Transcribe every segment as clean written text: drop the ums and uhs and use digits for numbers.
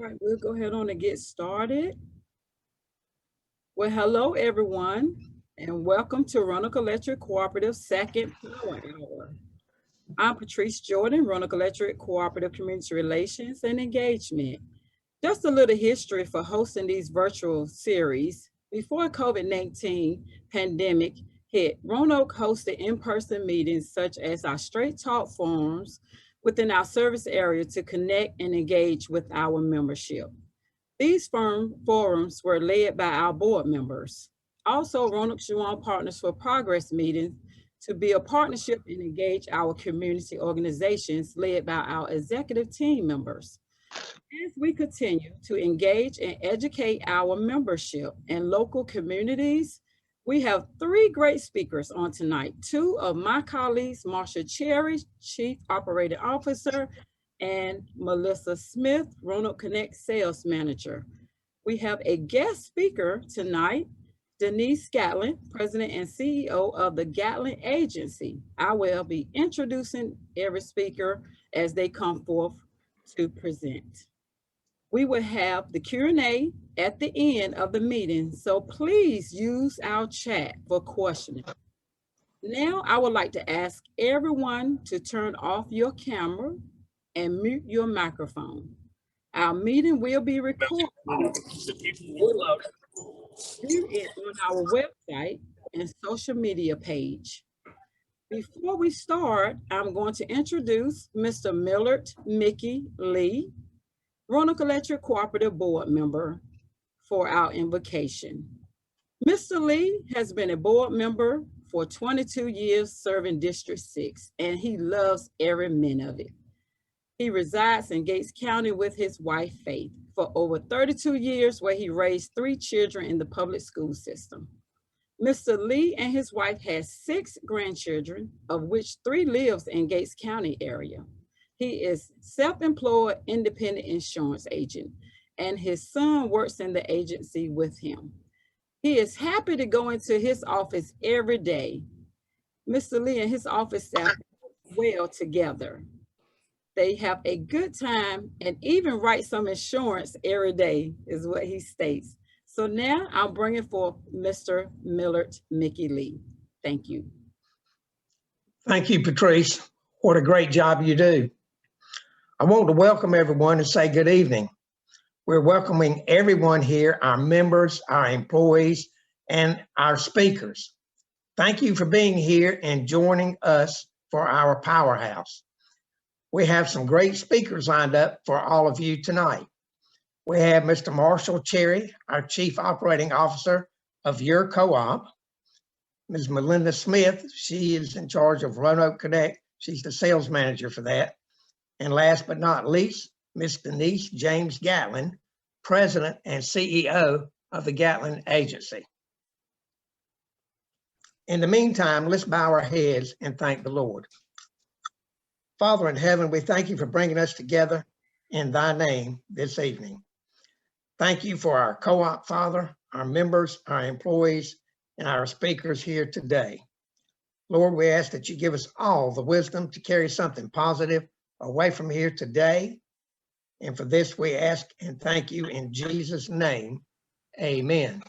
right, we'll go ahead on and get started. Well, hello everyone, and welcome to Roanoke Electric Cooperative Second Power Hour. I'm Patrice Jordan, Roanoke Electric Cooperative Community Relations and Engagement. Just a little history for hosting these virtual series. Before COVID-19 pandemic hit, Roanoke hosted in-person meetings such as our Straight Talk forums within our service area to connect and engage with our membership. These forums were led by our board members. Also, Roanoke Shuan Partners for Progress meetings to be a partnership and engage our community organizations led by our executive team members. As we continue to engage and educate our membership and local communities, we have three great speakers on tonight. Two of my colleagues, Marsha Cherry, Chief Operating Officer, and Melissa Smith, Roanoke Connect Sales Manager. We have a guest speaker tonight, Denise Gatling, President and CEO of the Gatling Agency. I will be introducing every speaker as they come forth to present. We will have the Q&A at the end of the meeting, so please use our chat for questioning. Now, I would like to ask everyone to turn off your camera and mute your microphone. Our meeting will be recorded on our website and social media page. Before we start, I'm going to introduce Mr. Millard Mickey Lee, Roanoke Electric Cooperative Board Member, for our invocation. Mr. Lee has been a board member for 22 years serving District 6, and he loves every minute of it. He resides in Gates County with his wife, Faith, for over 32 years, where he raised 3 children in the public school system. Mr. Lee and his wife has 6 grandchildren, of which 3 lives in Gates County area. He is self-employed independent insurance agent, and his son works in the agency with him. He is happy to go into his office every day. Mr. Lee and his office staff work well together. They have a good time and even write some insurance every day, is what he states. So now I'm bringing forth Mr. Millard Mickey Lee. Thank you. Thank you, Patrice. What a great job you do. I want to welcome everyone and say good evening. We're welcoming everyone here, our members, our employees, and our speakers. Thank you for being here and joining us for our powerhouse. We have some great speakers lined up for all of you tonight. We have Mr. Marshall Cherry, our Chief Operating Officer of your co-op. Ms. Melinda Smith, she is in charge of Roanoke Connect. She's the sales manager for that. And last but not least, Ms. Denise James Gatling, President and CEO of the Gatling Agency. In the meantime, let's bow our heads and thank the Lord. Father in heaven, we thank you for bringing us together in thy name this evening. Thank you for our co-op, Father, our members, our employees, and our speakers here today. Lord, we ask that you give us all the wisdom to carry something positive away from here today. And for this, we ask and thank you in Jesus' name. Amen.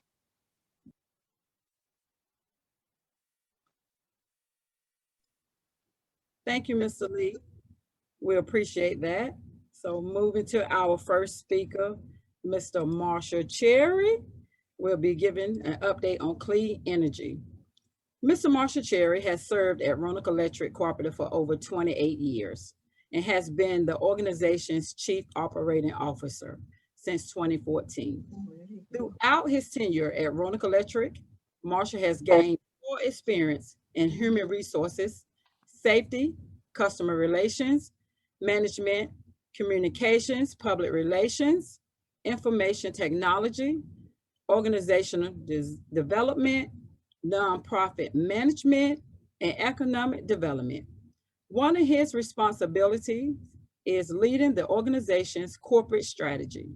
Thank you, Mr. Lee. We appreciate that. So moving to our first speaker, Mr. Marshall Cherry, will be giving an update on clean energy. Mr. Marshall Cherry has served at Roanoke Electric Cooperative for over 28 years and has been the organization's Chief Operating Officer since 2014. Throughout his tenure at Roanoke Electric, Marshall has gained more experience in human resources, safety, customer relations, management, communications, public relations, information technology, organizational development, nonprofit management, and economic development. One of his responsibilities is leading the organization's corporate strategy.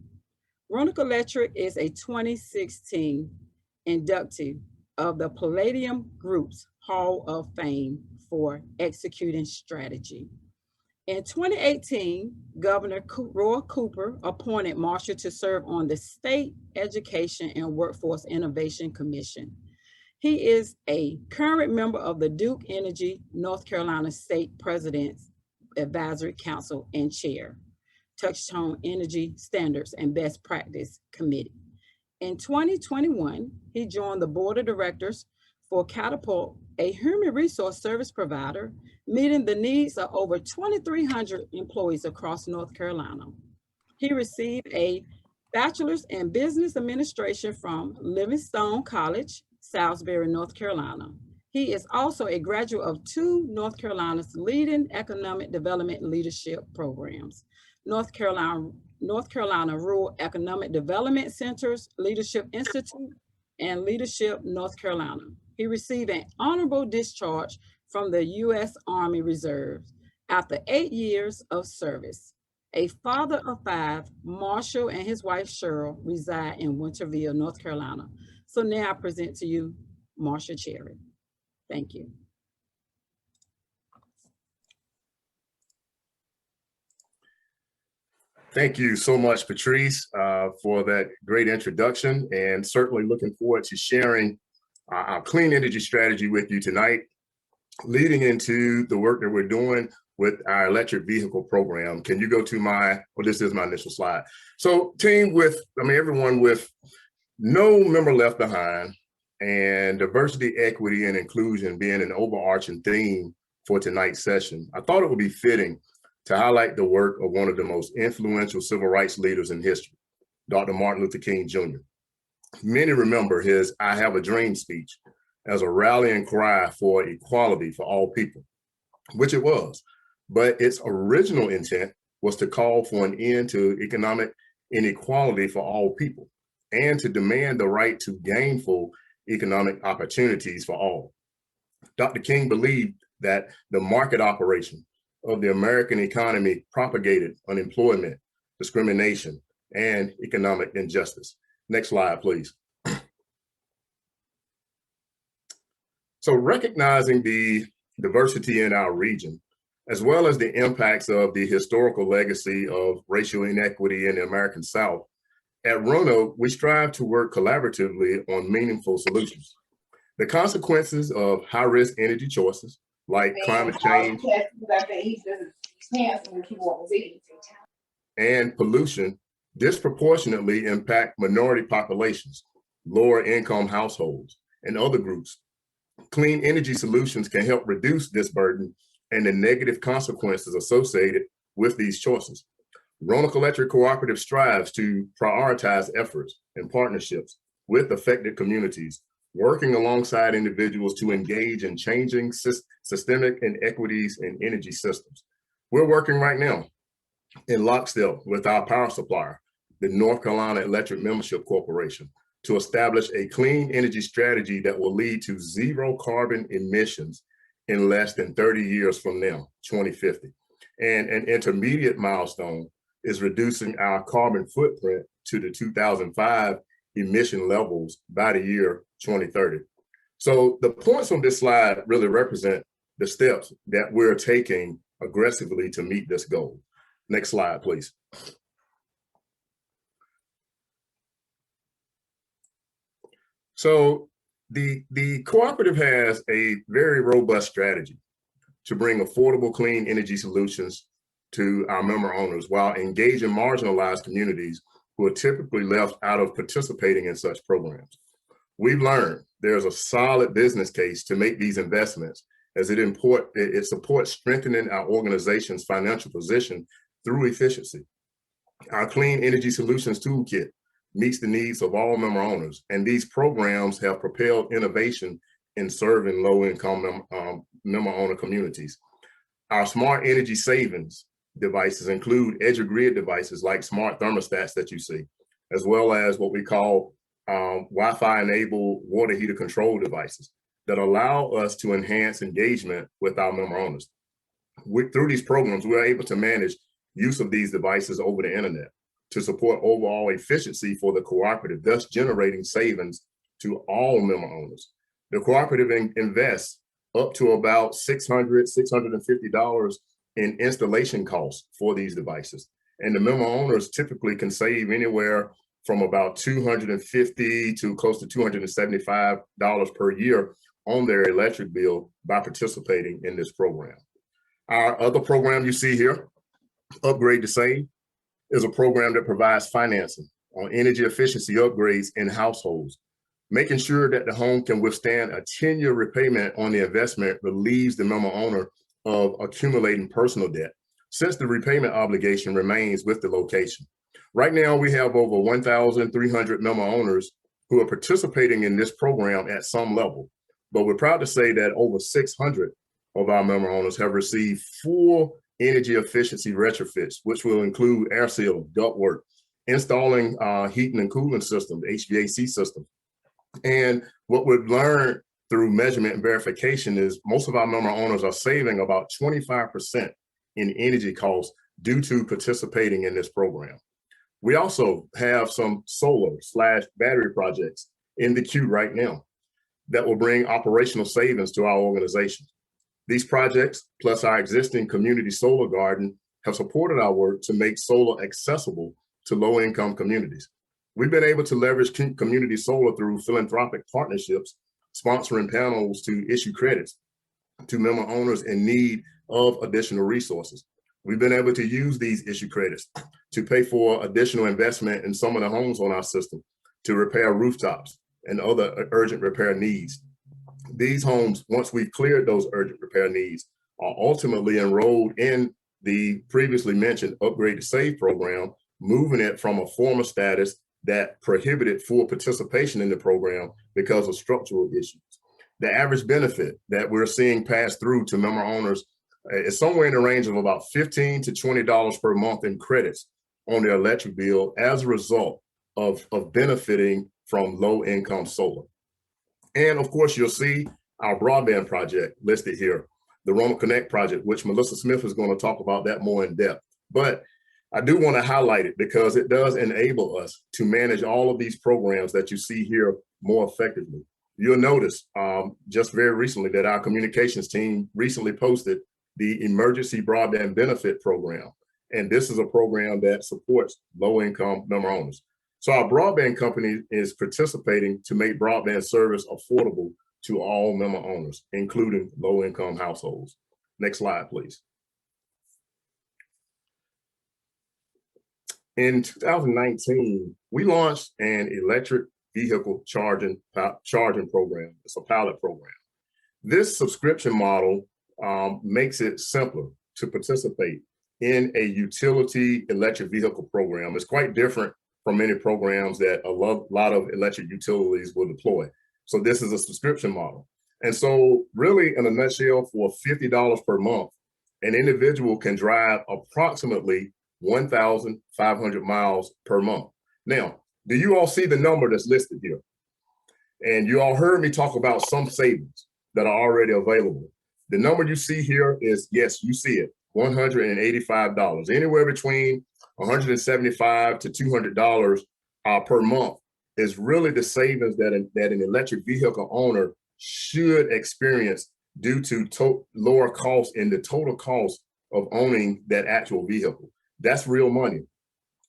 Roanoke Electric is a 2016 inductee of the Palladium Group's Hall of Fame for executing strategy. In 2018, Governor Roy Cooper appointed Marshall to serve on the State Education and Workforce Innovation Commission. He is a current member of the Duke Energy North Carolina State President's Advisory Council and Chair, Touchstone Energy Standards and Best Practice Committee. In 2021, he joined the board of directors for Catapult, a human resource service provider, meeting the needs of over 2,300 employees across North Carolina. He received a bachelor's in business administration from Livingstone College, Salisbury, North Carolina. He is also a graduate of two North Carolina's leading economic development leadership programs, North Carolina Rural Economic Development Center's Leadership Institute and Leadership North Carolina. He received an honorable discharge from the U.S. Army Reserves after 8 years of service. A father of 5, Marshall and his wife Cheryl reside in Winterville, North Carolina. So now I present to you Marshall Cherry. Thank you. Thank you so much, Patrice, for that great introduction, and certainly looking forward to sharing our clean energy strategy with you tonight, leading into the work that we're doing with our electric vehicle program. Can you go to this is my initial slide. So everyone with no member left behind, and diversity, equity, and inclusion being an overarching theme for tonight's session, I thought it would be fitting to highlight the work of one of the most influential civil rights leaders in history, Dr. Martin Luther King Jr. Many remember his "I Have a Dream" speech as a rallying cry for equality for all people, which it was, but its original intent was to call for an end to economic inequality for all people and to demand the right to gainful economic opportunities for all. Dr. King believed that the market operation of the American economy propagated unemployment, discrimination, and economic injustice. Next slide, please. So recognizing the diversity in our region, as well as the impacts of the historical legacy of racial inequity in the American South, at Roanoke, we strive to work collaboratively on meaningful solutions. The consequences of high-risk energy choices, like climate change and pollution, disproportionately impact minority populations, lower income households, and other groups. Clean energy solutions can help reduce this burden and the negative consequences associated with these choices. Roanoke Electric Cooperative strives to prioritize efforts and partnerships with affected communities, working alongside individuals to engage in changing systemic inequities in energy systems. We're working right now in lockstep with our power supplier, the North Carolina Electric Membership Corporation, to establish a clean energy strategy that will lead to zero carbon emissions in less than 30 years from now, 2050. And an intermediate milestone is reducing our carbon footprint to the 2005 emission levels by the year 2030. So the points on this slide really represent the steps that we're taking aggressively to meet this goal. Next slide, please. So the cooperative has a very robust strategy to bring affordable clean energy solutions to our member owners while engaging marginalized communities who are typically left out of participating in such programs. We've learned there's a solid business case to make these investments as it supports strengthening our organization's financial position through efficiency. Our Clean Energy Solutions Toolkit meets the needs of all member owners, and these programs have propelled innovation in serving low-income member owner communities. Our smart energy savings devices include EduGrid devices like smart thermostats that you see, as well as what we call Wi-Fi enabled water heater control devices that allow us to enhance engagement with our member owners. Through these programs, we're able to manage use of these devices over the internet to support overall efficiency for the cooperative, thus generating savings to all member owners. The cooperative invests up to about $650 in installation costs for these devices. And the member owners typically can save anywhere from about $250 to close to $275 per year on their electric bill by participating in this program. Our other program you see here, Upgrade to Save, is a program that provides financing on energy efficiency upgrades in households. Making sure that the home can withstand a 10-year repayment on the investment relieves the member owner of accumulating personal debt, since the repayment obligation remains with the location. Right now, we have over 1,300 member owners who are participating in this program at some level, but we're proud to say that over 600 of our member owners have received full energy efficiency retrofits, which will include air sealing, ductwork, installing heating and cooling systems, HVAC systems. And what we've learned through measurement and verification is most of our member owners are saving about 25% in energy costs due to participating in this program. We also have some solar/battery projects in the queue right now that will bring operational savings to our organization. These projects, plus our existing community solar garden, have supported our work to make solar accessible to low-income communities. We've been able to leverage community solar through philanthropic partnerships, sponsoring panels to issue credits to member owners in need of additional resources. We've been able to use these issue credits to pay for additional investment in some of the homes on our system to repair rooftops and other urgent repair needs. These homes, once we've cleared those urgent repair needs, are ultimately enrolled in the previously mentioned Upgrade to Save program, moving it from a former status that prohibited full participation in the program because of structural issues. The average benefit that we're seeing pass through to member owners is somewhere in the range of about $15 to $20 per month in credits on their electric bill as a result of benefiting from low-income solar. And of course, you'll see our broadband project listed here, the Roanoke Connect project, which Melissa Smith is going to talk about that more in depth. But I do want to highlight it because it does enable us to manage all of these programs that you see here more effectively. You'll notice just very recently that our communications team recently posted the Emergency Broadband Benefit Program. And this is a program that supports low-income member owners. So our broadband company is participating to make broadband service affordable to all member owners, including low-income households. Next slide, please. In 2019, we launched an electric vehicle charging program. It's a pilot program. This subscription model makes it simpler to participate in a utility electric vehicle program. It's quite different from many programs that a lot of electric utilities will deploy. So this is a subscription model. And so really, in a nutshell, for $50 per month, an individual can drive approximately 1,500 miles per month. Now, do you all see the number that's listed here? And you all heard me talk about some savings that are already available. The number you see here is, yes, you see it, $185, anywhere between $175 to $200 per month is really the savings that an electric vehicle owner should experience due to lower costs in the total cost of owning that actual vehicle. That's real money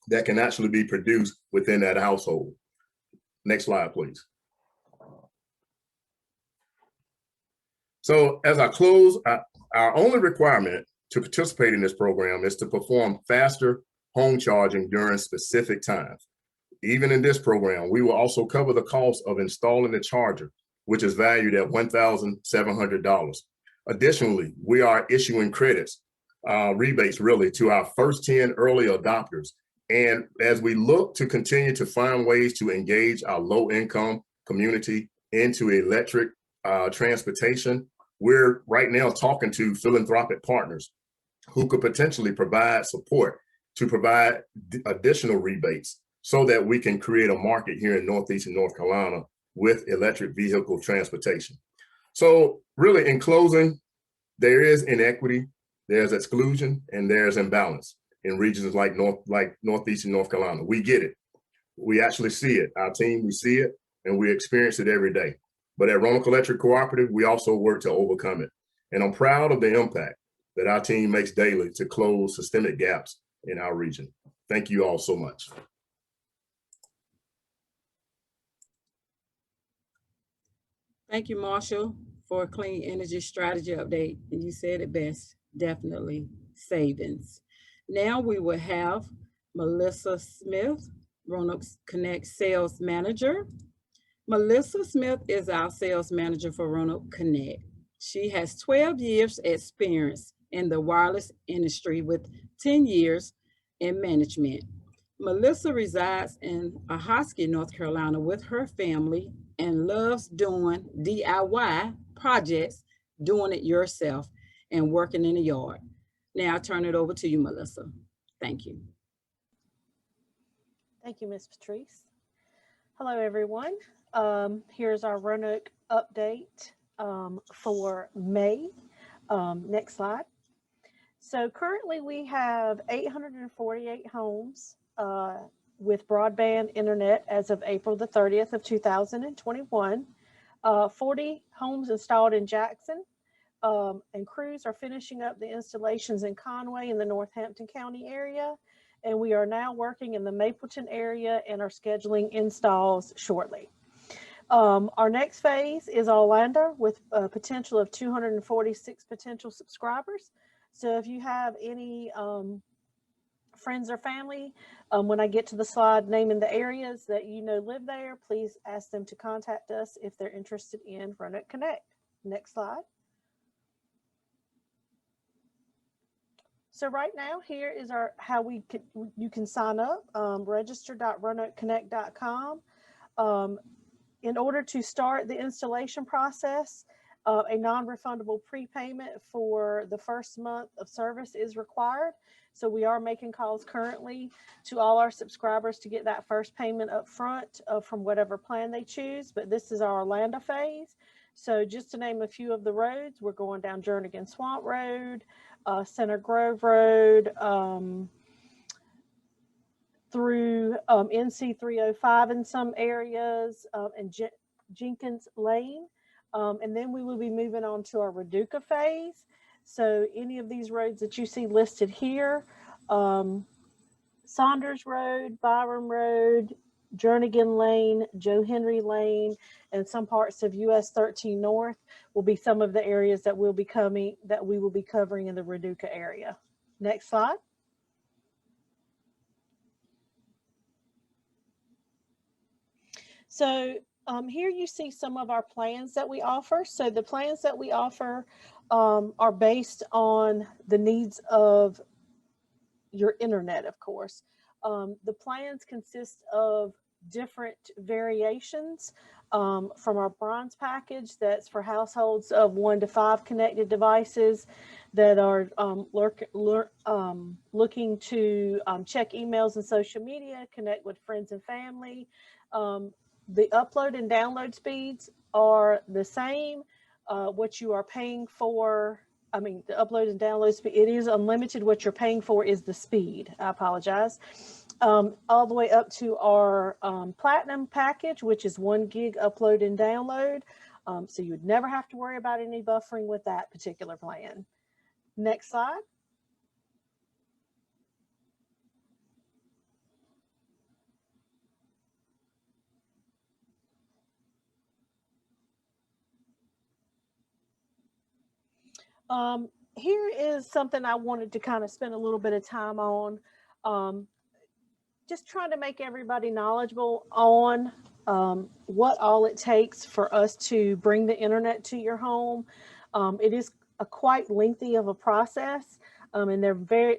that can actually be produced within that household. Next slide, please. So as I close, our only requirement to participate in this program is to perform faster home charging during specific times. Even in this program, we will also cover the cost of installing the charger, which is valued at $1,700. Additionally, we are issuing credits, rebates really, to our first 10 early adopters. And as we look to continue to find ways to engage our low-income community into electric transportation, we're right now talking to philanthropic partners who could potentially provide support to provide additional rebates so that we can create a market here in Northeastern North Carolina with electric vehicle transportation. So really, in closing, there is inequity, there's exclusion, and there's imbalance in regions like Northeastern North Carolina. We get it. We actually see it. Our team, we see it, and we experience it every day. But at Roanoke Electric Cooperative, we also work to overcome it. And I'm proud of the impact that our team makes daily to close systemic gaps in our region. Thank you all so much. Thank you, Marshall, for a clean energy strategy update. And you said it best, definitely savings. Now we will have Melissa Smith, Roanoke Connect Sales Manager. Melissa Smith is our sales manager for Roanoke Connect. She has 12 years experience in the wireless industry with 10 years in management. Melissa resides in Ahoskie, North Carolina with her family and loves doing DIY projects, doing it yourself, and working in the yard. Now I turn it over to you, Melissa. Thank you. Thank you, Ms. Patrice. Hello, everyone. Here's our Roanoke update for May. Next slide. So currently we have 848 homes with broadband internet as of April the 30th of 2021. 40 homes installed in Jackson, and crews are finishing up the installations in Conway in the Northampton County area. And we are now working in the Mapleton area and are scheduling installs shortly. Our next phase is Orlando with a potential of 246 potential subscribers. So if you have any friends or family, when I get to the slide naming the areas that you know live there, please ask them to contact us if they're interested in Roanoke Connect. Next slide. So right now, here is how you can sign up, register.roanokeconnect.com. In order to start the installation process, a non-refundable prepayment for the first month of service is required. So we are making calls currently to all our subscribers to get that first payment up front from whatever plan they choose. But this is our Orlando phase. So just to name a few of the roads, we're going down Jernigan Swamp Road, Center Grove Road, through NC 305 in some areas, and Jenkins Lane. And then we will be moving on to our Reduca phase. So any of these roads that you see listed here, Saunders Road, Byram Road, Jernigan Lane, Joe Henry Lane, and some parts of US 13 North will be some of the areas that we will be covering in the Reduca area. Next slide. So here you see some of our plans that we offer. So the plans that we offer are based on the needs of your internet, of course. The plans consist of different variations from our bronze package that's for households of 1 to 5 connected devices that are looking to check emails and social media, connect with friends and family. The upload and download speeds are the same. What you are paying for, the upload and download speed, it is unlimited. What you're paying for is the speed. I apologize. All the way up to our platinum package, which is 1 gig upload and download. So you would never have to worry about any buffering with that particular plan. Next slide. Here is something I wanted to kind of spend a little bit of time on. Just trying to make everybody knowledgeable on what all it takes for us to bring the internet to your home. It is a quite lengthy of a process, and there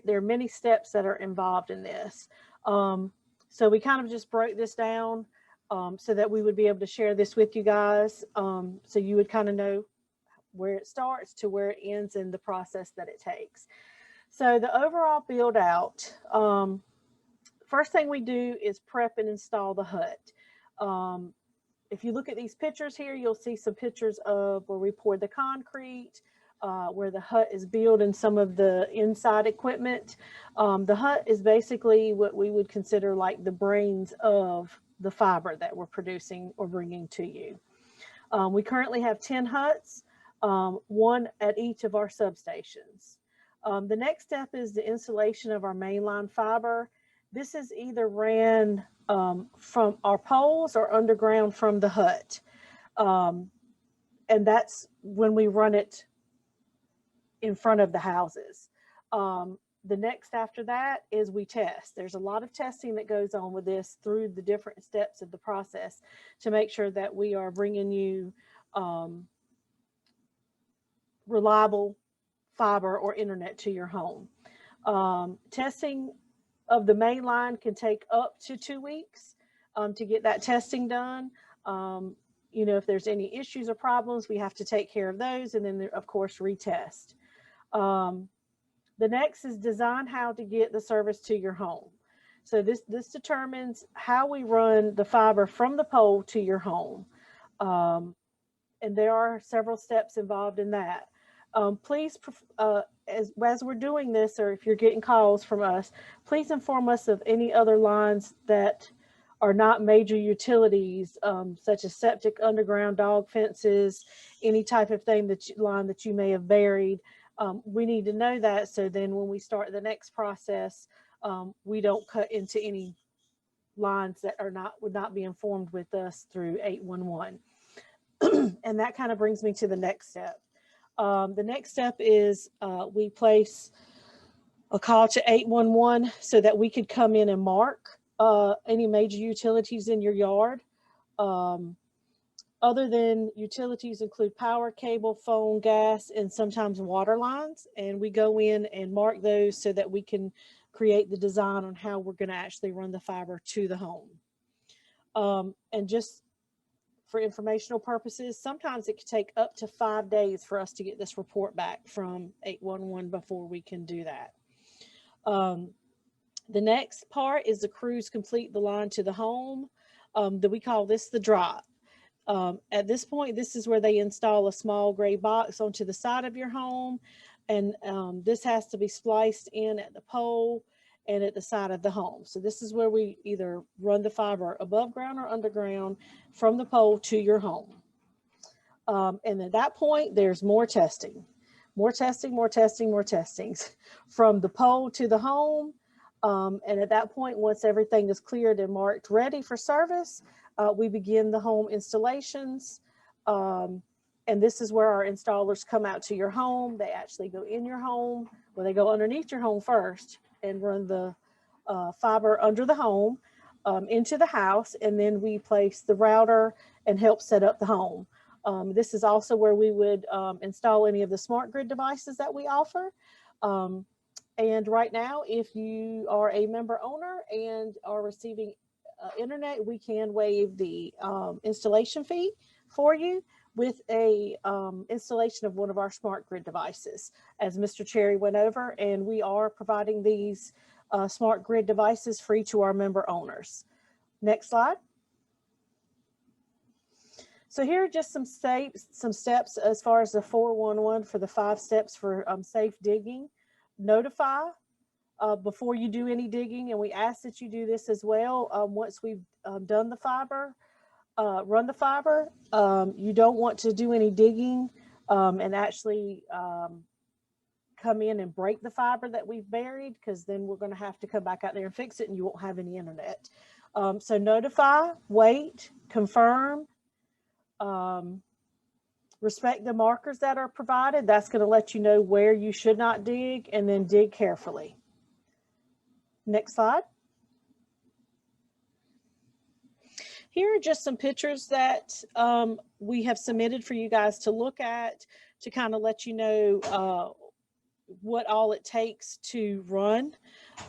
are many steps that are involved in this. So we kind of just broke this down so that we would be able to share this with you guys, so you would kind of know where it starts to where it ends in the process that it takes. So the overall build out, first thing we do is prep and install the hut. If you look at these pictures here, you'll see some pictures of where we poured the concrete, where the hut is built and some of the inside equipment. The hut is basically what we would consider like the brains of the fiber that we're producing or bringing to you. We currently have 10 huts, 1 at each of our substations. The next step is the installation of our mainline fiber. This is either ran from our poles or underground from the hut. And that's when we run it in front of the houses. The next after that is we test. There's a lot of testing that goes on with this through the different steps of the process to make sure that we are bringing you reliable fiber or internet to your home. Testing of the main line can take up to 2 weeks to get that testing done. You know, if there's any issues or problems, we have to take care of those, and then of course retest. The next is design how to get the service to your home. So this determines how we run the fiber from the pole to your home. And there are several steps involved in that. Please, as we're doing this, or if you're getting calls from us, please inform us of any other lines that are not major utilities, such as septic, underground, dog fences, any type of thing line that you may have buried. We need to know that, so then when we start the next process, we don't cut into any lines that would not be informed with us through 811. And that kind of brings me to the next step. The next step is we place a call to 811 so that we could come in and mark any major utilities in your yard. Other than utilities include power, cable, phone, gas, and sometimes water lines. And we go in and mark those so that we can create the design on how we're going to actually run the fiber to the home. And just for informational purposes, sometimes it could take up to 5 days for us to get this report back from 811 before we can do that. The next part is the crews complete the line to the home. That we call this the drop. At this point, this is where they install a small gray box onto the side of your home. And this has to be spliced in at the pole and at the side of the home. So this is where we either run the fiber above ground or underground from the pole to your home. And at that point, there's more testing, more testing, more testing, more testings from the pole to the home. And at that point, once everything is cleared and marked ready for service, we begin the home installations. And this is where our installers come out to your home. They actually go in your home, well, they go underneath your home first and run the fiber under the home into the house. And then we place the router and help set up the home. This is also where we would install any of the smart grid devices that we offer. And right now, if you are a member owner and are receiving internet, we can waive the installation fee for you with a installation of one of our smart grid devices, as Mr. Cherry went over, and we are providing these smart grid devices free to our member owners. Next slide. So here are just some steps as far as the 411 for the 5 steps for safe digging. Notify before you do any digging, and we ask that you do this as well. Once we've done the fiber, run the fiber, you don't want to do any digging and actually come in and break the fiber that we've buried, because then we're going to have to come back out there and fix it and you won't have any internet. So notify, wait, confirm, respect the markers that are provided. That's going to let you know where you should not dig, and then dig carefully. Next slide. Here are just some pictures that we have submitted for you guys to look at to kind of let you know what all it takes to run.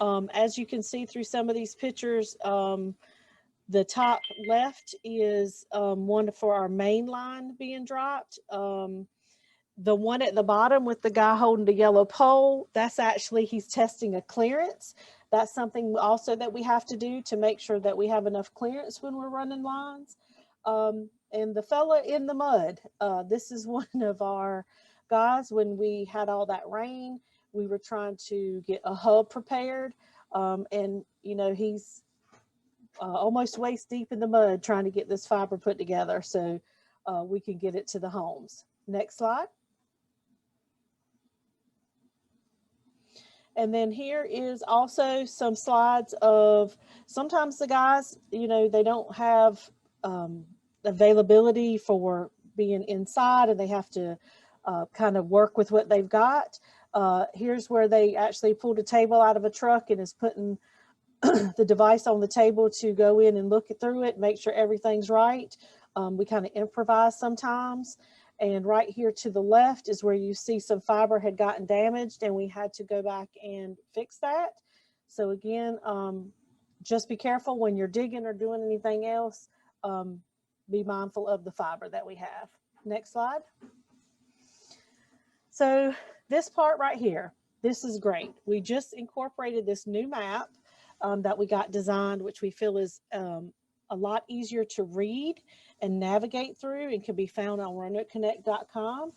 As you can see through some of these pictures, the top left is one for our main line being dropped. The one at the bottom with the guy holding the yellow pole, that's actually, he's testing a clearance. That's something also that we have to do to make sure that we have enough clearance when we're running lines. And the fella in the mud, this is one of our guys. When we had all that rain, we were trying to get a hub prepared. And, you know, he's almost waist deep in the mud trying to get this fiber put together so we can get it to the homes. Next slide. And then here is also some slides of sometimes the guys, you know, they don't have availability for being inside and they have to kind of work with what they've got. Here's where they actually pulled a table out of a truck and is putting the device on the table to go in and look through it, make sure everything's right. We kind of improvise sometimes. And right here to the left is where you see some fiber had gotten damaged and we had to go back and fix that. So again, just be careful when you're digging or doing anything else. Be mindful of the fiber that we have. Next slide. So this part right here, this is great. We just incorporated this new map that we got designed, which we feel is a lot easier to read and navigate through and can be found on RoanokeConnect.com.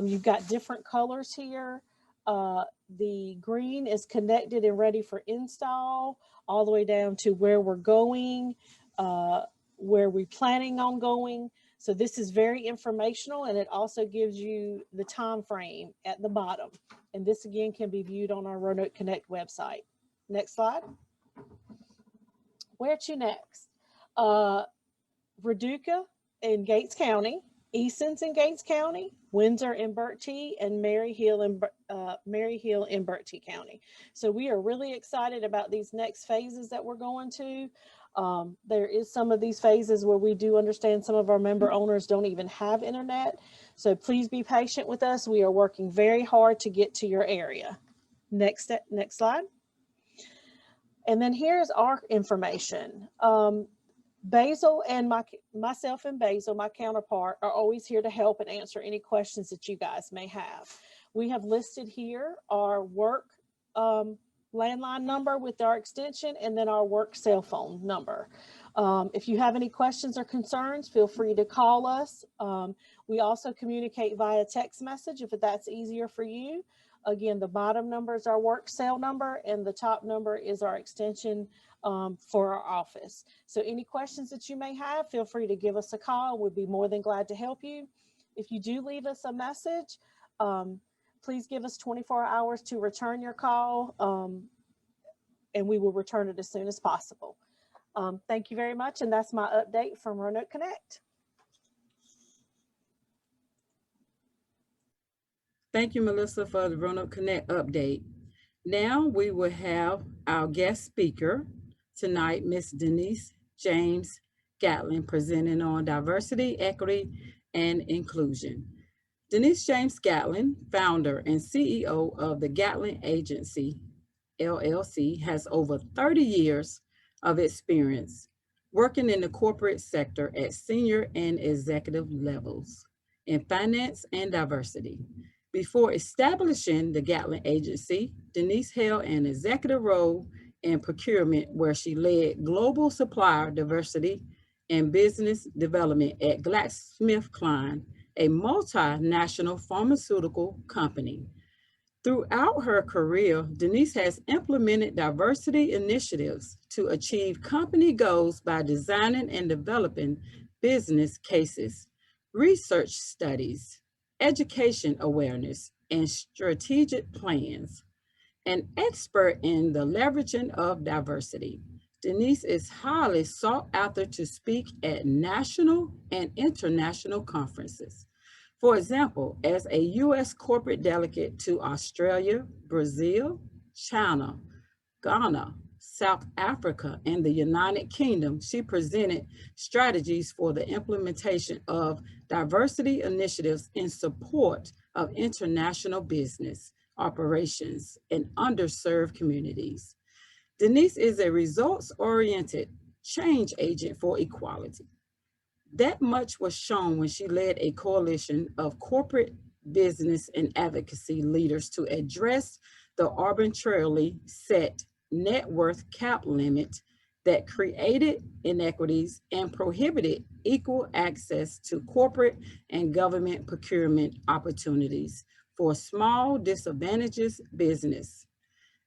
You've got different colors here. The green is connected and ready for install, all the way down to where we're going, where we're planning on going. So this is very informational, and it also gives you the time frame at the bottom. And this again can be viewed on our Roanoke Connect website. Next slide. Where to next? Paducah in Gates County, Easton's in Gates County, Windsor in Bertie, and Maryhill in Bertie County. So we are really excited about these next phases that we're going to. There is some of these phases where we do understand some of our member owners don't even have internet. So please be patient with us. We are working very hard to get to your area. Next slide. And then here's our information. Basil and myself and Basil, my counterpart, are always here to help and answer any questions that you guys may have. We have listed here our work landline number with our extension and then our work cell phone number. If you have any questions or concerns, feel free to call us. We also communicate via text message if that's easier for you. Again, the bottom number is our work cell number and the top number is our extension for our office. So any questions that you may have, feel free to give us a call. We'd be more than glad to help you. If you do leave us a message, please give us 24 hours to return your call, and we will return it as soon as possible. Thank you very much, and that's my update from Roanoke Connect. Thank you, Melissa, for the Roanoke Connect update. Now we will have our guest speaker tonight, Ms. Denise James Gatling, presenting on diversity, equity, and inclusion. Denise James Gatling, founder and CEO of the Gatling Agency, LLC, has over 30 years of experience working in the corporate sector at senior and executive levels in finance and diversity. Before establishing the Gatling Agency, Denise held an executive role in procurement where she led global supplier diversity and business development at GlaxoSmithKline, a multinational pharmaceutical company. Throughout her career, Denise has implemented diversity initiatives to achieve company goals by designing and developing business cases, research studies, education awareness, and strategic plans. An expert in the leveraging of diversity, Denise is highly sought after to speak at national and international conferences. For example, as a U.S. corporate delegate to Australia, Brazil, China, Ghana, South Africa, and the United Kingdom, she presented strategies for the implementation of diversity initiatives in support of international business operations in underserved communities. Denise is a results-oriented change agent for equality. That much was shown when she led a coalition of corporate business and advocacy leaders to address the arbitrarily set net worth cap limit that created inequities and prohibited equal access to corporate and government procurement opportunities for small disadvantaged business.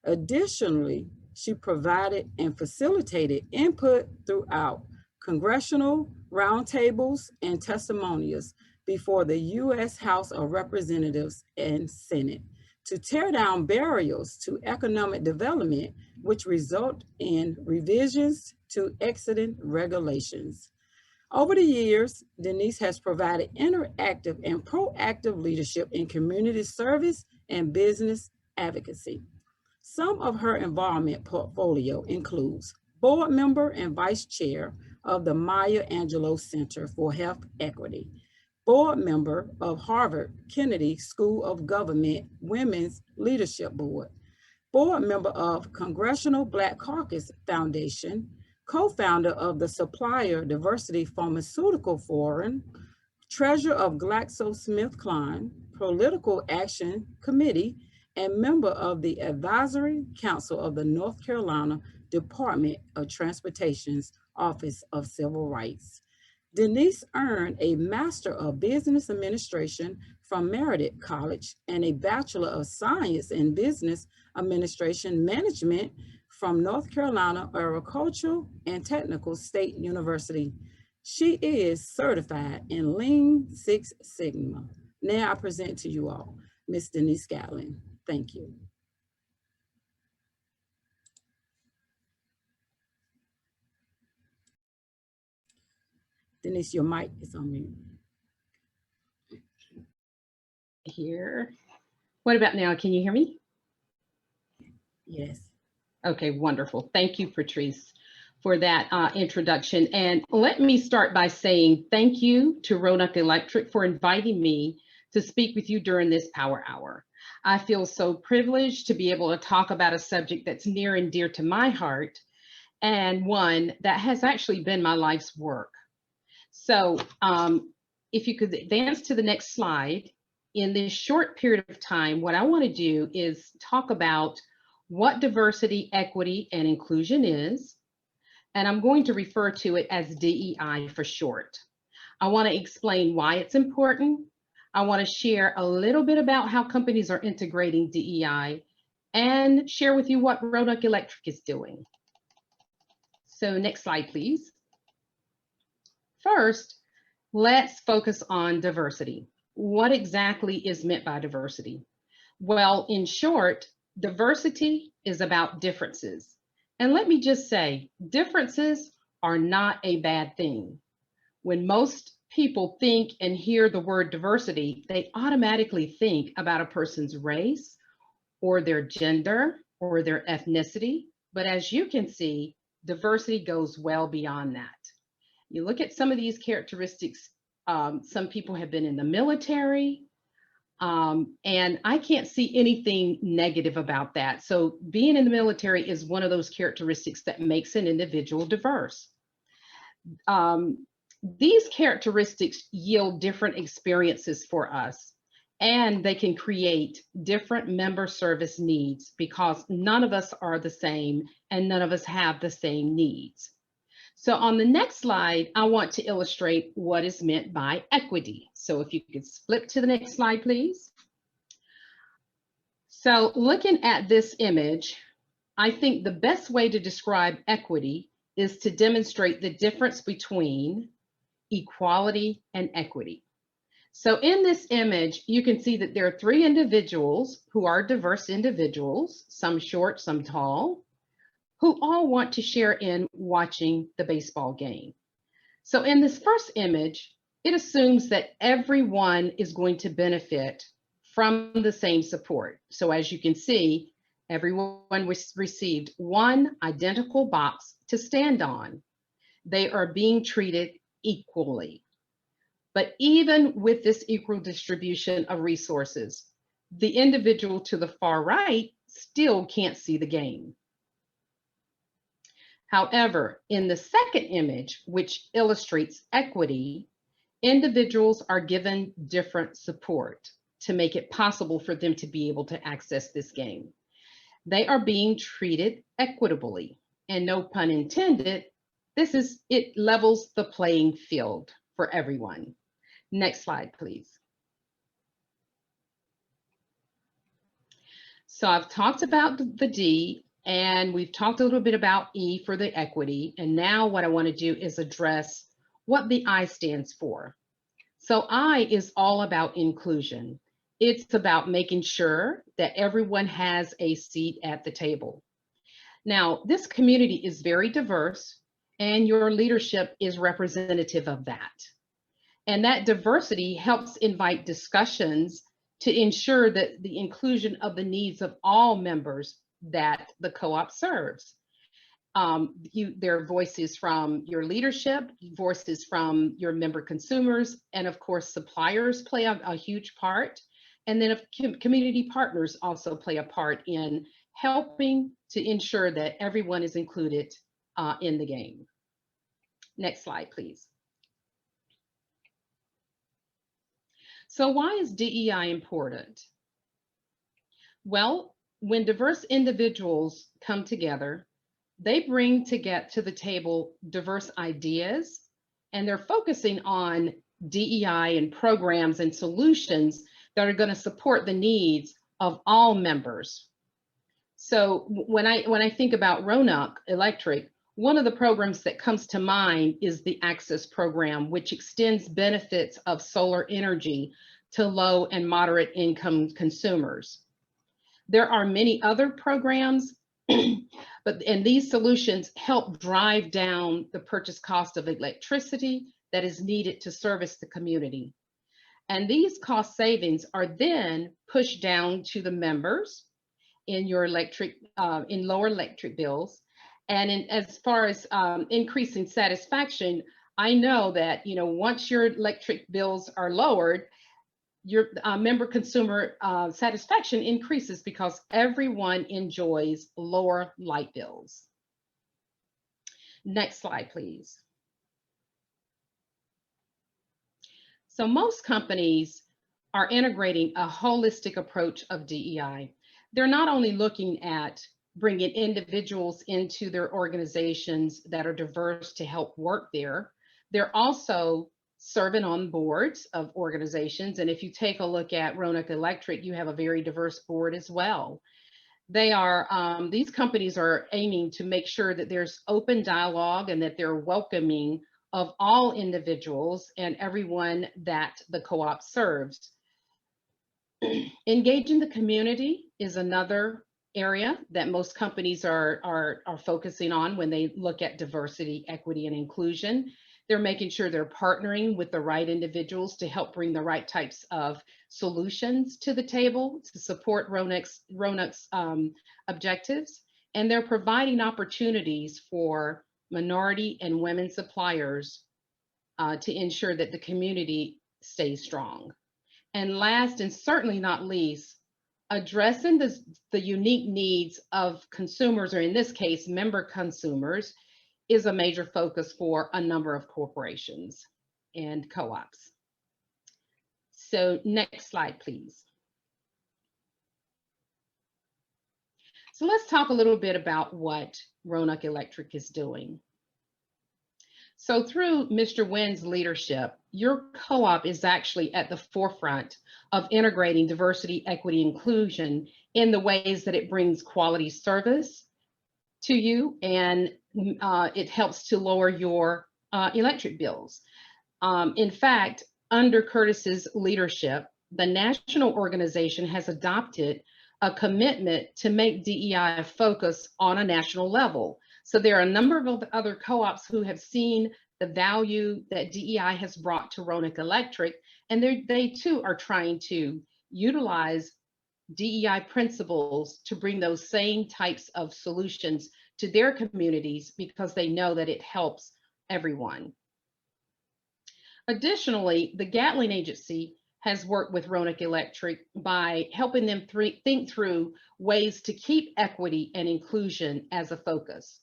Additionally, she provided and facilitated input throughout congressional roundtables and testimonials before the U.S. House of Representatives and Senate, to tear down barriers to economic development, which result in revisions to existing regulations. Over the years, Denise has provided interactive and proactive leadership in community service and business advocacy. Some of her involvement portfolio includes board member and vice chair of the Maya Angelou Center for Health Equity, board member of Harvard Kennedy School of Government Women's Leadership Board, board member of Congressional Black Caucus Foundation, co-founder of the Supplier Diversity Pharmaceutical Forum, treasurer of GlaxoSmithKline Political Action Committee, and member of the Advisory Council of the North Carolina Department of Transportation's Office of Civil Rights. Denise earned a Master of Business Administration from Meredith College and a Bachelor of Science in Business Administration Management from North Carolina Agricultural and Technical State University. She is certified in Lean Six Sigma. Now I present to you all Ms. Denise Gatling. Thank you. Denise, your mic is on mute. Here. What about now? Can you hear me? Yes. Okay, wonderful. Thank you, Patrice, for that introduction. And let me start by saying thank you to Roanoke Electric for inviting me to speak with you during this Power Hour. I feel so privileged to be able to talk about a subject that's near and dear to my heart, and one that has actually been my life's work. So if you could advance to the next slide. In this short period of time, what I want to do is talk about what diversity, equity, and inclusion is, and I'm going to refer to it as DEI for short. I want to explain why it's important. I want to share a little bit about how companies are integrating DEI and share with you what Roanoke Electric is doing. So next slide, please. First, let's focus on diversity. What exactly is meant by diversity? Well, in short, diversity is about differences. And let me just say, differences are not a bad thing. When most people think and hear the word diversity, they automatically think about a person's race or their gender or their ethnicity. But as you can see, diversity goes well beyond that. You look at some of these characteristics. Some people have been in the military, and I can't see anything negative about that. So being in the military is one of those characteristics that makes an individual diverse. These characteristics yield different experiences for us, and they can create different member service needs because none of us are the same and none of us have the same needs. So on the next slide, I want to illustrate what is meant by equity. So if you could flip to the next slide, please. So looking at this image, I think the best way to describe equity is to demonstrate the difference between equality and equity. So in this image, you can see that there are three individuals who are diverse individuals, some short, some tall, who all want to share in watching the baseball game. So in this first image, it assumes that everyone is going to benefit from the same support. So as you can see, everyone received one identical box to stand on. They are being treated equally. But even with this equal distribution of resources, the individual to the far right still can't see the game. However, in the second image, which illustrates equity, individuals are given different support to make it possible for them to be able to access this game. They are being treated equitably, and no pun intended, it levels the playing field for everyone. Next slide, please. So I've talked about the D, and we've talked a little bit about E for the equity. And now what I want to do is address what the I stands for. So I is all about inclusion. It's about making sure that everyone has a seat at the table. Now, this community is very diverse, and your leadership is representative of that. And that diversity helps invite discussions to ensure that the inclusion of the needs of all members that the co-op serves. There are voices from your leadership, voices from your member consumers, and of course, suppliers play a huge part. And then community partners also play a part in helping to ensure that everyone is included in the game. Next slide, please. So why is DEI important? Well, when diverse individuals come together, they bring to the table diverse ideas, and they're focusing on DEI and programs and solutions that are going to support the needs of all members. So when I think about Roanoke Electric, one of the programs that comes to mind is the Access program, which extends benefits of solar energy to low and moderate income consumers. There are many other programs, and these solutions help drive down the purchase cost of electricity that is needed to service the community. And these cost savings are then pushed down to the members in your in lower electric bills. And as far as increasing satisfaction, I know that once your electric bills are lowered, your member consumer satisfaction increases because everyone enjoys lower light bills. Next slide, please. So most companies are integrating a holistic approach of DEI. They're not only looking at bringing individuals into their organizations that are diverse to help work there, they're also serving on boards of organizations. And if you take a look at Roanoke Electric, you have a very diverse board as well. These companies are aiming to make sure that there's open dialogue and that they're welcoming of all individuals and everyone that the co-op serves. Engaging the community is another area that most companies are focusing on when they look at diversity, equity, and inclusion. They're making sure they're partnering with the right individuals to help bring the right types of solutions to the table to support Roanoke's objectives. And they're providing opportunities for minority and women suppliers to ensure that the community stays strong. And last and certainly not least, addressing the unique needs of consumers, or in this case, member consumers, is a major focus for a number of corporations and co-ops. So next slide, please. So let's talk a little bit about what Roanoke Electric is doing. So through Mr. Wynn's leadership, your co-op is actually at the forefront of integrating diversity, equity, inclusion in the ways that it brings quality service to you, and it helps to lower your electric bills. In fact, under Curtis's leadership, the national organization has adopted a commitment to make DEI a focus on a national level. So there are a number of other co-ops who have seen the value that DEI has brought to Roanoke Electric, and they too are trying to utilize DEI principles to bring those same types of solutions to their communities because they know that it helps everyone. Additionally, the Gatling Agency has worked with Roanoke Electric by helping them think through ways to keep equity and inclusion as a focus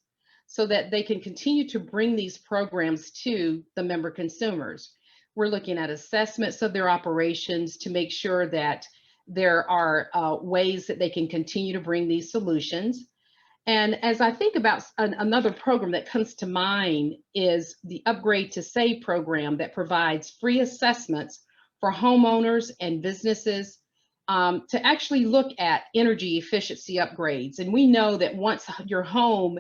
so that they can continue to bring these programs to the member consumers. We're looking at assessments of their operations to make sure that there are ways that they can continue to bring these solutions. And as I think about another program that comes to mind is the Upgrade to Save program that provides free assessments for homeowners and businesses to actually look at energy efficiency upgrades. And we know that once your home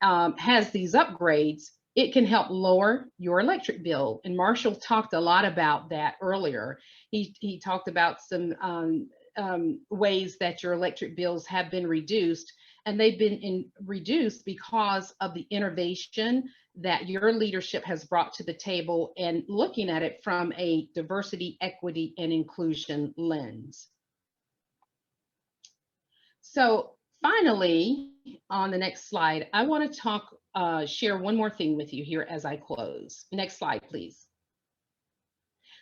has these upgrades, it can help lower your electric bill. And Marshall talked a lot about that earlier. He talked about some ways that your electric bills have been reduced, and they've been reduced because of the innovation that your leadership has brought to the table and looking at it from a diversity, equity, and inclusion lens. So finally, on the next slide, I want to talk, share one more thing with you here as I close. Next slide, please.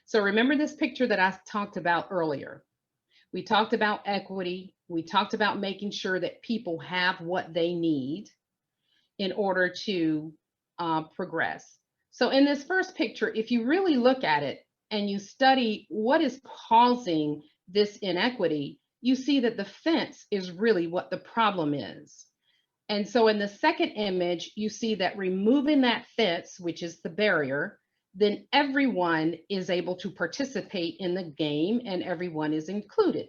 So remember this picture that I talked about earlier. We talked about equity. We talked about making sure that people have what they need in order to progress. So in this first picture, if you really look at it and you study what is causing this inequity, you see that the fence is really what the problem is. And so in the second image, you see that removing that fence, which is the barrier, then everyone is able to participate in the game and everyone is included.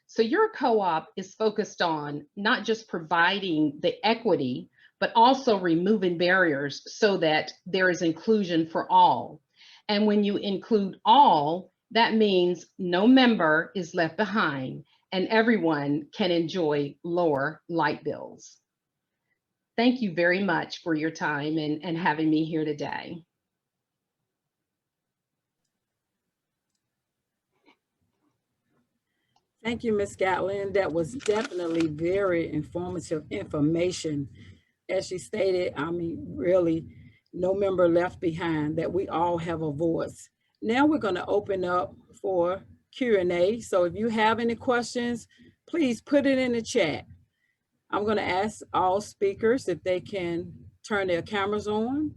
So your co-op is focused on not just providing the equity, but also removing barriers so that there is inclusion for all. And when you include all, that means no member is left behind and everyone can enjoy lower light bills. Thank you very much for your time and having me here today. Thank you, Ms. Gatling. That was definitely very informative information. As she stated, I mean, really, no member left behind, that we all have a voice. Now we're going to open up for Q&A. So if you have any questions, please put it in the chat. I'm going to ask all speakers if they can turn their cameras on,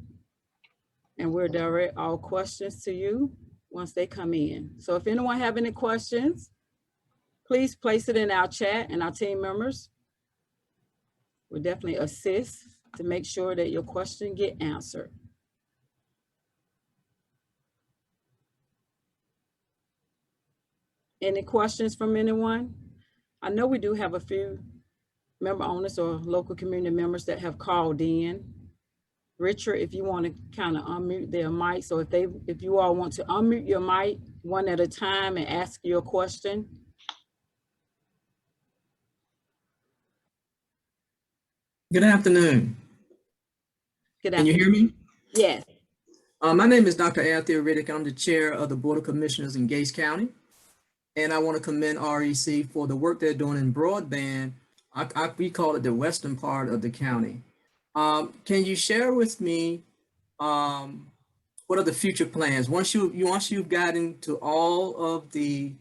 and we'll direct all questions to you once they come in. So if anyone have any questions, please place it in our chat, and our team members will definitely assist to make sure that your question get answered. Any questions from anyone? I know we do have a few member owners or local community members that have called in. Richard, if you want to kind of unmute their mic. So if you all want to unmute your mic one at a time and ask your question. Good afternoon. Good Can you afternoon. hear me? Yes. My name is Dr. Anthony Riddick. I'm the chair of the Board of Commissioners in Gates County. And I want to commend REC for the work they're doing in broadband. We call it the western part of the county. Can you share with me what are the future plans? Once you've gotten to all of the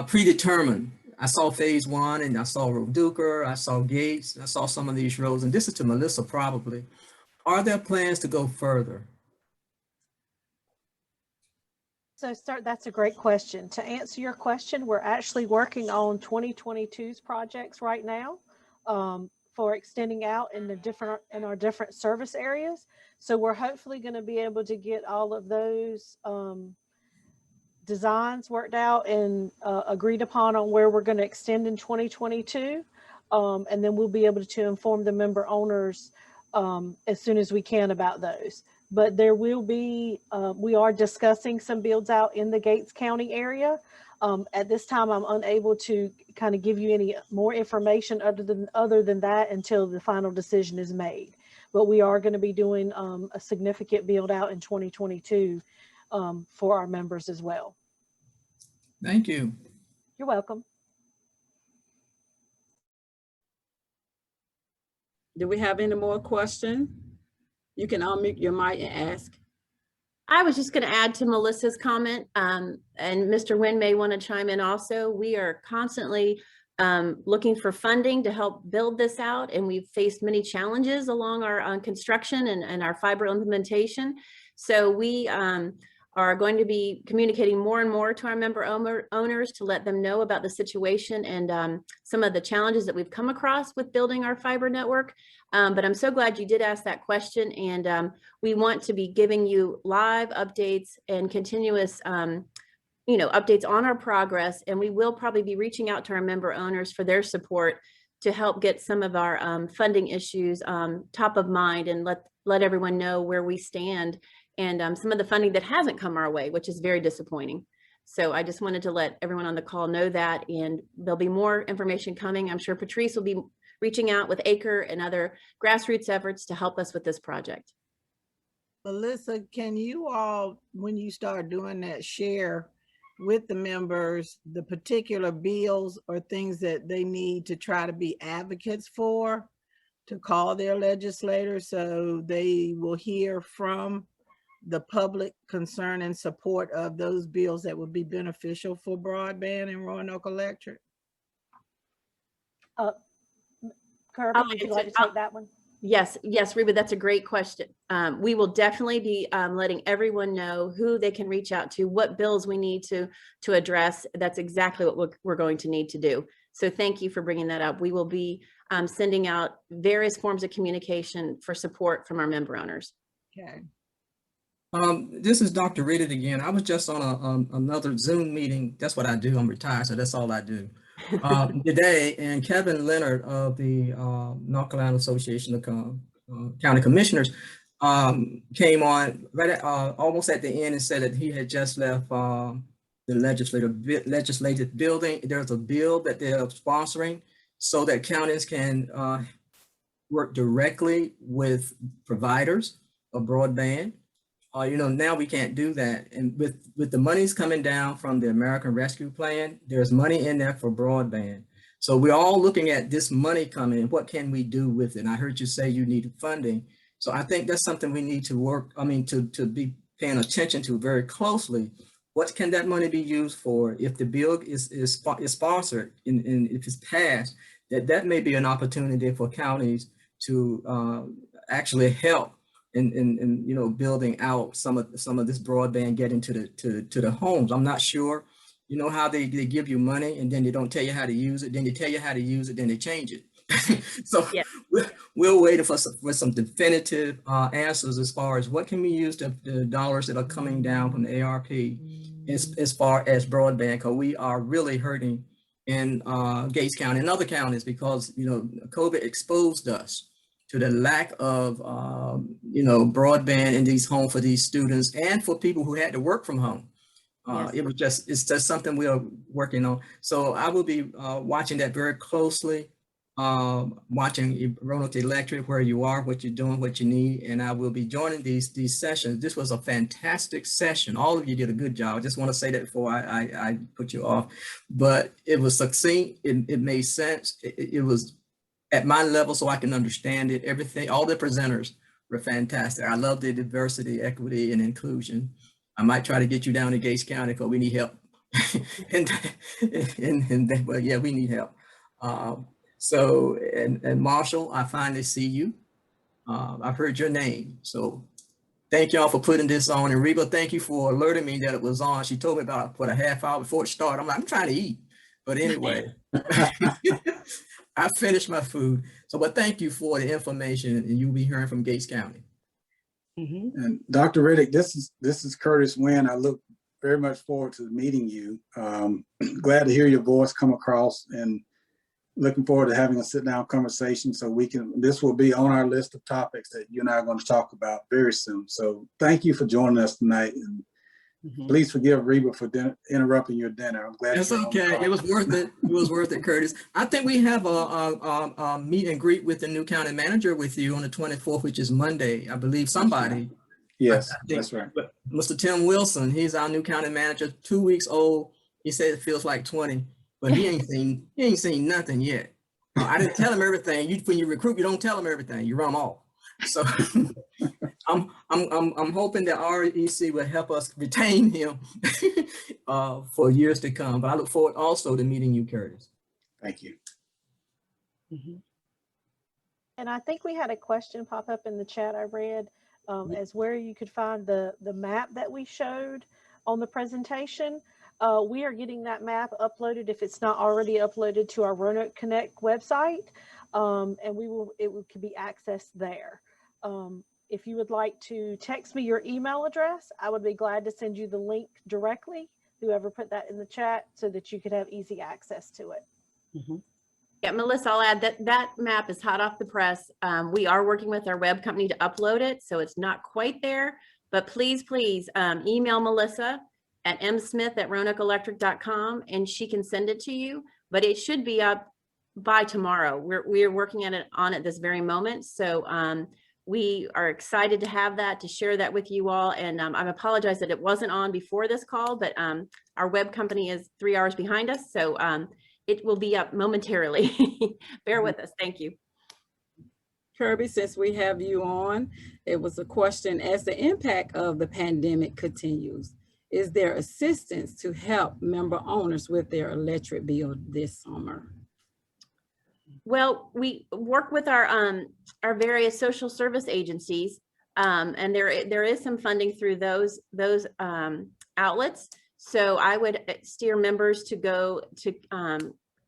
predetermined, I saw phase 1 and I saw Roduker, I saw Gates, I saw some of these roads, and this is to Melissa probably. Are there plans to go further? So that's a great question. To answer your question, we're actually working on 2022's projects right now for extending out in our different service areas. So we're hopefully going to be able to get all of those designs worked out and agreed upon on where we're going to extend in 2022. And then we'll be able to inform the member owners as soon as we can about those. But there will be, we are discussing some builds out in the Gates County area. At this time, I'm unable to kind of give you any more information other than that until the final decision is made. But we are going to be doing a significant build out in 2022 for our members as well. Thank you. You're welcome. Do we have any more questions? You can unmute your mic and ask. I was just going to add to Melissa's comment, and Mr. Nguyen may want to chime in also. We are constantly looking for funding to help build this out, and we've faced many challenges along our construction and our fiber implementation. So we are going to be communicating more and more to our member owners to let them know about the situation and some of the challenges that we've come across with building our fiber network. But I'm so glad you did ask that question, and we want to be giving you live updates and continuous updates on our progress, and we will probably be reaching out to our member owners for their support to help get some of our funding issues top of mind and let everyone know where we stand and some of the funding that hasn't come our way, which is very disappointing. So I just wanted to let everyone on the call know that, and there'll be more information coming. I'm sure Patrice will be reaching out with ACRE and other grassroots efforts to help us with this project. Melissa, can you all, when you start doing that, share with the members the particular bills or things that they need to try to be advocates for, to call their legislators so they will hear from the public concern and support of those bills that would be beneficial for broadband and Roanoke Electric? Kirby, would you like to take that one? Yes, Reba, that's a great question. We will definitely be letting everyone know who they can reach out to, what bills we need to address. That's exactly what we're going to need to do. So thank you for bringing that up. We will be sending out various forms of communication for support from our member owners. Okay. This is Dr. Riddick again. I was just on another Zoom meeting. That's what I do. I'm retired, so that's all I do. Today, and Kevin Leonard of the North Carolina Association of County Commissioners came on right at, almost at the end and said that he had just left the legislative building. There's a bill that they're sponsoring so that counties can work directly with providers of broadband. Now we can't do that. And with the monies coming down from the American Rescue Plan, there's money in there for broadband. So we're all looking at this money coming, what can we do with it? And I heard you say you need funding. So I think that's something we need to work, to be paying attention to very closely. What can that money be used for? If the bill is sponsored and if it's passed, that may be an opportunity for counties to actually help in building out some of this broadband getting to the homes. I'm not sure. You know how they give you money and then they don't tell you how to use it. Then they tell you how to use it, then they change it. So yeah. We're waiting for some definitive answers as far as what can we use the dollars that are coming down from the ARP as far as broadband, because we are really hurting in Gates County and other counties because COVID exposed us to the lack of broadband in these homes for these students and for people who had to work from home. Yes. It's just something we are working on. So I will be watching that very closely, watching Roanoke Electric, where you are, what you're doing, what you need, and I will be joining these sessions. This was a fantastic session. All of you did a good job. I just want to say that before I put you off, but it was succinct. It made sense. It was at my level so I can understand it. Everything, all the presenters were fantastic. I love the diversity, equity, and inclusion. I might try to get you down to Gates County because we need help. But yeah, we need help. So Marshall, I finally see you. I've heard your name. So thank y'all for putting this on. And Reba, thank you for alerting me that it was on. She told me about a half hour before it started. I'm like, I'm trying to eat. But anyway. I finished my food. So, but thank you for the information, and you'll be hearing from Gates County. Mm-hmm. And Dr. Riddick, this is Curtis Wynn. I look very much forward to meeting you. Glad to hear your voice come across, and looking forward to having a sit-down conversation so this will be on our list of topics that you and I are going to talk about very soon. So thank you for joining us tonight. And please forgive Reba for interrupting your dinner. I'm glad. That's okay. It was worth it. It was worth it, Curtis. I think we have a meet and greet with the new county manager with you on the 24th, which is Monday. I believe somebody. Yes, that's right. Mr. Tim Wilson, he's our new county manager, 2 weeks old. He said it feels like 20, but he ain't seen nothing yet. I didn't tell him everything. When you recruit, you don't tell him everything. You run them off. So I'm hoping that REC will help us retain him for years to come. But I look forward also to meeting you, Curtis. Thank you. And I think we had a question pop up in the chat I read as where you could find the map that we showed on the presentation. We are getting that map uploaded if it's not already uploaded to our Roanoke Connect website, and it could be accessed there. If you would like to text me your email address, I would be glad to send you the link directly, whoever put that in the chat, so that you could have easy access to it. Yeah, Melissa, I'll add that that map is hot off the press. We are working with our web company to upload it, so it's not quite there. But please, please email Melissa at msmith@roanokeelectric.com and she can send it to you. But it should be up by tomorrow. We're working on it this very moment. So we are excited to have that, to share that with you all. And I apologize that it wasn't on before this call, but our web company is 3 hours behind us. So it will be up momentarily. Bear with us. Thank you. Kirby, since we have you on, it was a question: as the impact of the pandemic continues, is there assistance to help member owners with their electric bill this summer? Well, we work with our various social service agencies, and there is some funding through those outlets. So I would steer members to go to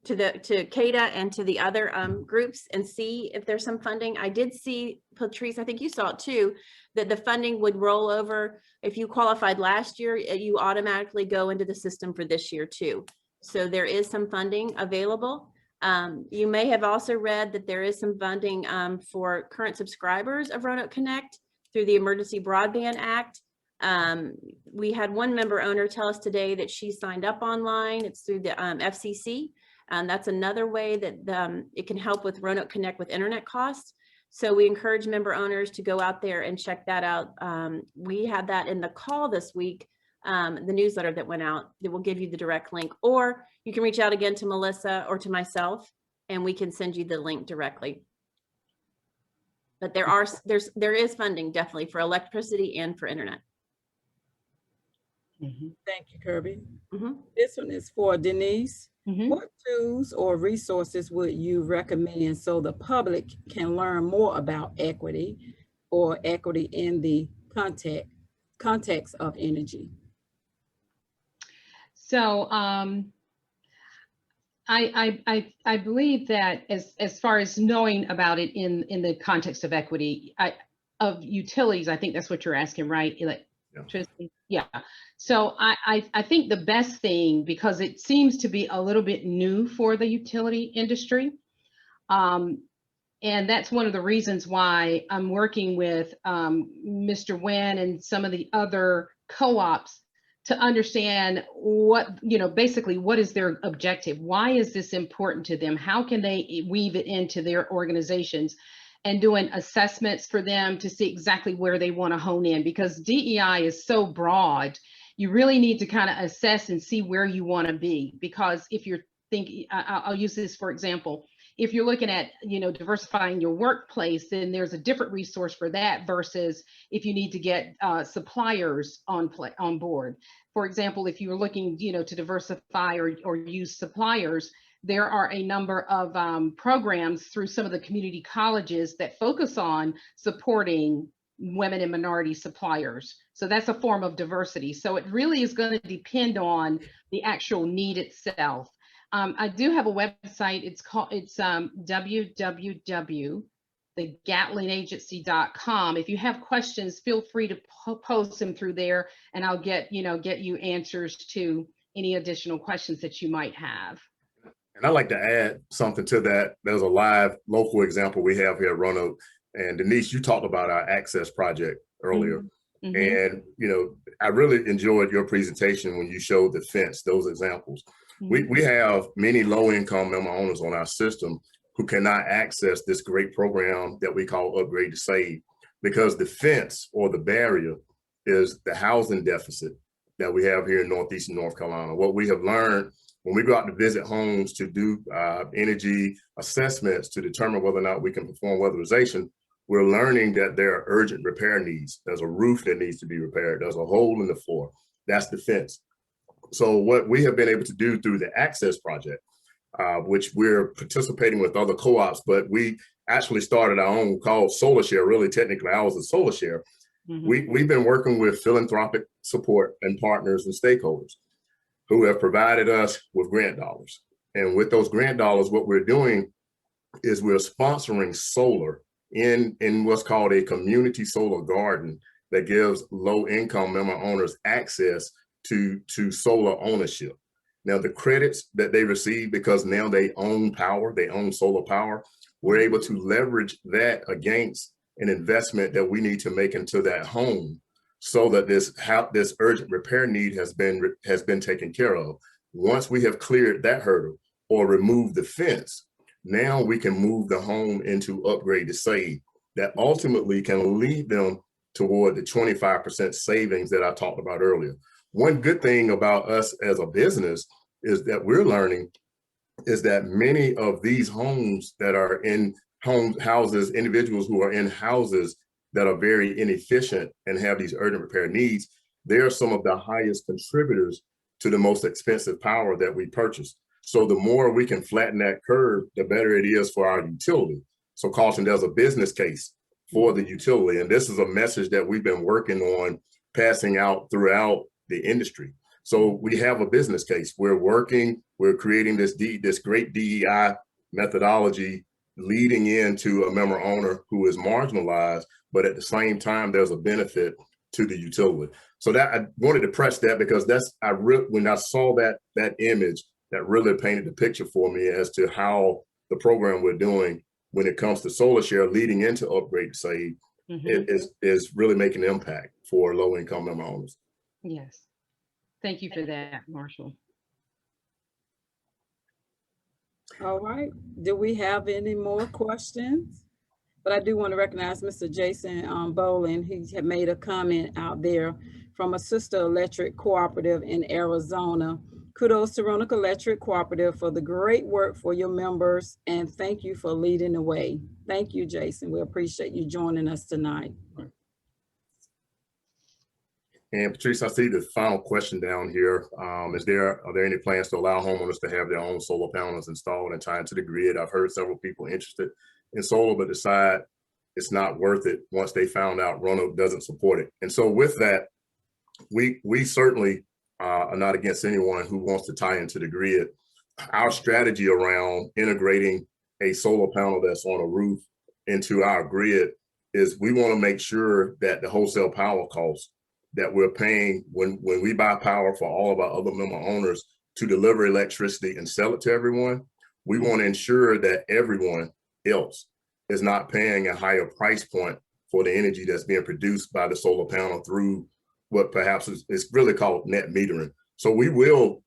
CADA and to the other groups and see if there's some funding. I did see, Patrice, I think you saw it too, that the funding would roll over. If you qualified last year, you automatically go into the system for this year too. So there is some funding available. You may have also read that there is some funding for current subscribers of Roanoke Connect through the Emergency Broadband Act. We had one member owner tell us today that she signed up online. It's through the FCC. And that's another way that it can help with Roanoke Connect with internet costs. So we encourage member owners to go out there and check that out. We had that in the call this week, the newsletter that went out that will give you the direct link, or you can reach out again to Melissa or to myself and we can send you the link directly. But there is funding definitely for electricity and for internet. Thank you, Kirby. Mm-hmm. This one is for Denise. What tools or resources would you recommend so the public can learn more about equity or equity in the context of energy? So I believe that as far as knowing about it in the context of equity of utilities, I think that's what you're asking, right? Electricity. Yeah. So I think the best thing, because it seems to be a little bit new for the utility industry, and that's one of the reasons why I'm working with Mr. Nguyen and some of the other co-ops to understand what, basically what is their objective? Why is this important to them? How can they weave it into their organizations? And doing assessments for them to see exactly where they want to hone in, because DEI is so broad. You really need to kind of assess and see where you want to be, because if you're thinking, I'll use this for example, if you're looking at, diversifying your workplace, then there's a different resource for that versus if you need to get suppliers on board. For example, if you're looking, to diversify or use suppliers, there are a number of programs through some of the community colleges that focus on supporting women and minority suppliers. So that's a form of diversity. So it really is going to depend on the actual need itself. I do have a website. It's www.thegatlingagency.com. If you have questions, feel free to post them through there, and I'll get you answers to any additional questions that you might have. And I'd like to add something to that. There's a live local example we have here at Roanoke. And Denise, you talked about our access project earlier. And, I really enjoyed your presentation when you showed the fence, those examples. We have many low-income member owners on our system who cannot access this great program that we call Upgrade to Save, because the fence or the barrier is the housing deficit that we have here in Northeastern North Carolina. What we have learned when we go out to visit homes to do energy assessments to determine whether or not we can perform weatherization, we're learning that there are urgent repair needs. There's a roof that needs to be repaired. There's a hole in the floor. That's the fence. So what we have been able to do through the Access Project, which we're participating with other co-ops, but we actually started our own called Solar Share. Really, technically, ours is Solar Share. We've been working with philanthropic support and partners and stakeholders who have provided us with grant dollars. And with those grant dollars, what we're doing is we're sponsoring solar in what's called a community solar garden that gives low-income member owners access to solar ownership. Now, the credits that they receive, because now they own power, they own solar power, we're able to leverage that against an investment that we need to make into that home, so that this urgent repair need has been taken care of. Once we have cleared that hurdle or removed the fence, now we can move the home into upgrade to save. That ultimately can lead them toward the 25% savings that I talked about earlier. One good thing about us as a business is that we're learning is that many of these homes that are in houses, individuals who are in houses that are very inefficient and have these urgent repair needs, they're some of the highest contributors to the most expensive power that we purchase. So the more we can flatten that curve, the better it is for our utility. So Carlton, there's a business case for the utility. And this is a message that we've been working on passing out throughout the industry. So we have a business case. We're creating this great DEI methodology leading into a member owner who is marginalized, but at the same time, there's a benefit to the utility. So that I wanted to press that because when I saw that image, that really painted the picture for me as to how the program we're doing when it comes to solar share leading into upgrade to save is really making an impact for low-income member owners. Yes. Thank you for that, Marshall. All right. Do we have any more questions? But I do want to recognize Mr. Jason Bolin. He had made a comment out there from a sister electric cooperative in Arizona. Kudos to Roanoke Electric Cooperative for the great work for your members, and thank you for leading the way. Thank you, Jason. We appreciate you joining us tonight. And Patrice, I see the final question down here. Are there any plans to allow homeowners to have their own solar panels installed and tied to the grid? I've heard several people interested in solar, but decide it's not worth it once they found out Roanoke doesn't support it. And so with that, we certainly are not against anyone who wants to tie into the grid. Our strategy around integrating a solar panel that's on a roof into our grid is we want to make sure that the wholesale power costs that we're paying when we buy power for all of our other member owners to deliver electricity and sell it to everyone, we want to ensure that everyone else is not paying a higher price point for the energy that's being produced by the solar panel through what perhaps is really called net metering. So we will,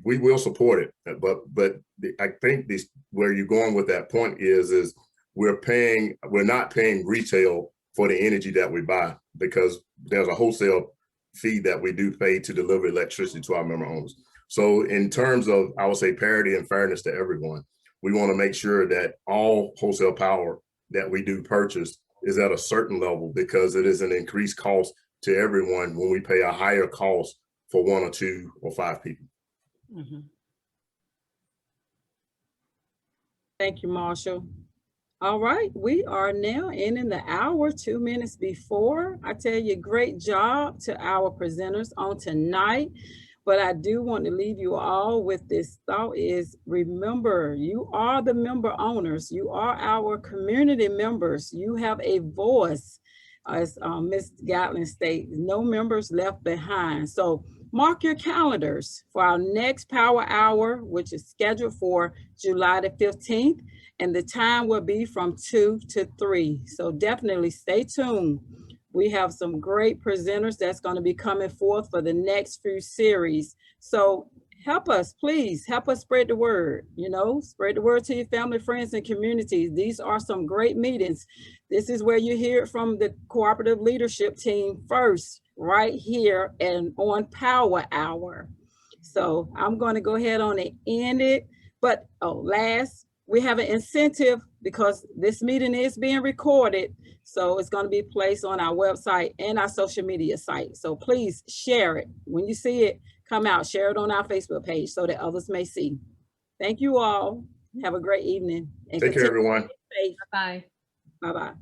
we will support it, but I think where you're going with that point is we're not paying retail for the energy that we buy, because there's a wholesale fee that we do pay to deliver electricity to our member owners. So in terms of, I would say, parity and fairness to everyone, we want to make sure that all wholesale power that we do purchase is at a certain level, because it is an increased cost to everyone when we pay a higher cost for 1 or 2 or 5 people. Thank you, Marshall. All right, we are now in the hour, 2 minutes before. I tell you, great job to our presenters on tonight. But I do want to leave you all with this thought is, remember, you are the member owners. You are our community members. You have a voice. As Ms. Gatling states, no members left behind. So mark your calendars for our next power hour, which is scheduled for July the 15th. And the time will be from 2 to 3. So definitely stay tuned. We have some great presenters that's going to be coming forth for the next few series. So help us, please help us spread the word, spread the word to your family, friends, and communities. These are some great meetings. This is where you hear it from the cooperative leadership team first, right here and on Power Hour. So I'm going to go ahead on and end it. But last, we have an incentive because this meeting is being recorded. So it's going to be placed on our website and our social media site. So please share it. When you see it, come out, share it on our Facebook page so that others may see. Thank you all. Have a great evening. And take care, everyone. Bye. Bye-bye.